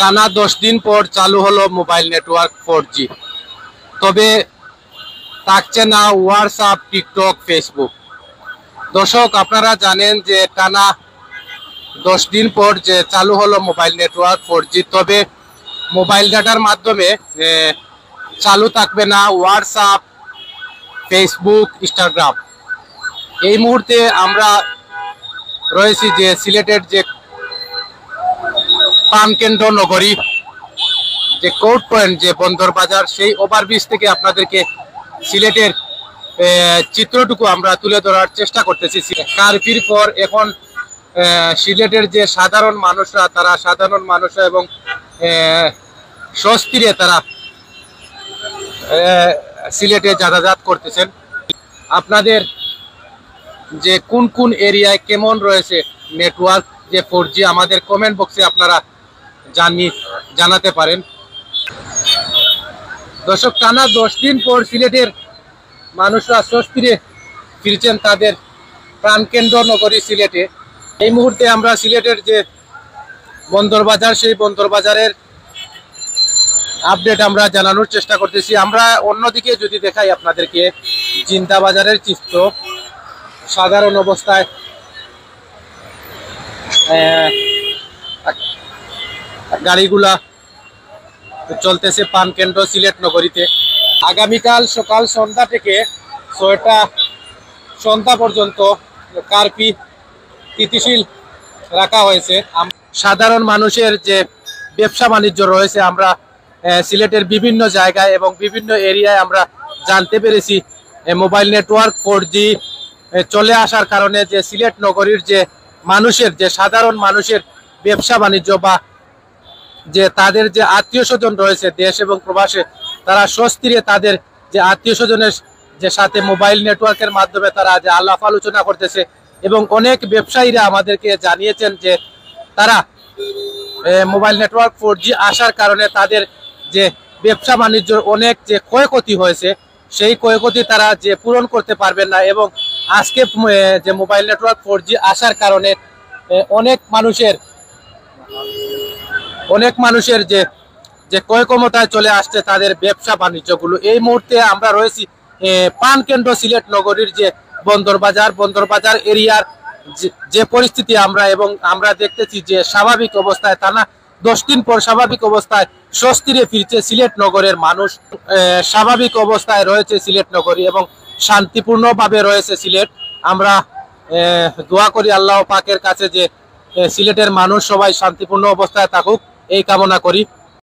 টানা 10 দিন পর চালু হলো মোবাইল নেটওয়ার্ক 4G। তবে থাকছে না হোয়াটসঅ্যাপ, টিকটক, ফেসবুক। দর্শক, আপনারা জানেন যে টানা 10 দিন পর যে চালু হলো মোবাইল নেটওয়ার্ক 4G, তবে মোবাইল ডাটার মাধ্যমে চালু থাকবে না হোয়াটসঅ্যাপ, ফেসবুক, ইনস্টাগ্রাম। এই মুহূর্তে আমরা রয়েছি যে সিলেটের যে প্রাণকেন্দ্র নগরী, যে কোর্ট পয়েন্ট, যে বন্দর বাজার, সেই ওভারব্রিজ থেকে আপনাদেরকে সিলেটের চিত্রটুকু আমরা তুলে ধরার চেষ্টা করতেছি। কারফিউর পর এখন সিলেটের যে সাধারণ মানুষরা এবং স্বস্তিরে তারা সিলেটে যাতায়াত করতেছেন। আপনাদের যে কোন কোন এরিয়ায় কেমন রয়েছে নেটওয়ার্ক যে 4G, আমাদের কমেন্ট বক্সে আপনারা জানাতে পারেন। দর্শক, টানা 10 দিন পর সিলেটের মানুষরা স্বস্তিরে ফিরছেন তাদের প্রাণকেন্দ্র নগরী সিলেটে। এই মুহূর্তে আমরা সিলেটের যে বন্দর বাজার, সেই বন্দর বাজারের আপডেট আমরা জানানোর চেষ্টা করতেছি। আমরা অন্যদিকে যদি দেখাই আপনাদেরকে জিন্দা বাজারের চিত্র, সাধারণ অবস্থায় গাড়িগুলা চলতেছে প্রাণকেন্দ্র সিলেট নগরীতে। আগামীকাল সকাল সন্ধ্যা থেকে 6টা সন্ধ্যা পর্যন্ত কারফিউ স্থিতিশীল রাখা হয়েছে। সাধারণ মানুষের যে ব্যবসা বাণিজ্য রয়েছে, আমরা সিলেটের বিভিন্ন জায়গায় এবং বিভিন্ন এরিয়ায় আমরা জানতে পেরেছি মোবাইল নেটওয়ার্ক 4G চলে আসার কারণে যে সিলেট নগরীর যে মানুষের, যে সাধারণ মানুষের ব্যবসা বাণিজ্য বা যে তাদের যে আত্মীয় স্বজন রয়েছে দেশ এবং প্রবাসে, তারা স্বস্তিরে তাদের যে আত্মীয় স্বজনের যে সাথে মোবাইল নেটওয়ার্কের মাধ্যমে তারা যে আলাপ আলোচনা করতেছে। এবং অনেক ব্যবসায়ীরা আমাদেরকে জানিয়েছেন যে তারা মোবাইল নেটওয়ার্ক 4G আসার কারণে তাদের যে ব্যবসা বাণিজ্যর অনেক যে ক্ষয়ক্ষতি হয়েছে, সেই ক্ষয়ক্ষতি তারা যে পূরণ করতে পারবেন না। এবং আজকে যে মোবাইল নেটওয়ার্ক 4G আসার কারণে অনেক মানুষের যে ক্রয় ক্ষমতায় চলে আসছে তাদের ব্যবসা বাণিজ্যগুলো। এই মুহূর্তে আমরা রয়েছি প্রাণকেন্দ্র সিলেট নগরীর যে বন্দর বাজার এরিয়ার যে পরিস্থিতি আমরা দেখতেছি যে স্বাভাবিক অবস্থায়, টানা 10 দিন পর স্বাভাবিক অবস্থায় স্বস্তিরে ফিরছে সিলেট নগরের মানুষ। স্বাভাবিক অবস্থায় রয়েছে সিলেট নগরী এবং শান্তিপূর্ণভাবে রয়েছে সিলেট। আমরা দোয়া করি আল্লাহ পাকের কাছে যে সিলেটের মানুষ সবাই শান্তিপূর্ণ অবস্থায় থাকুক, এই কামনা করি।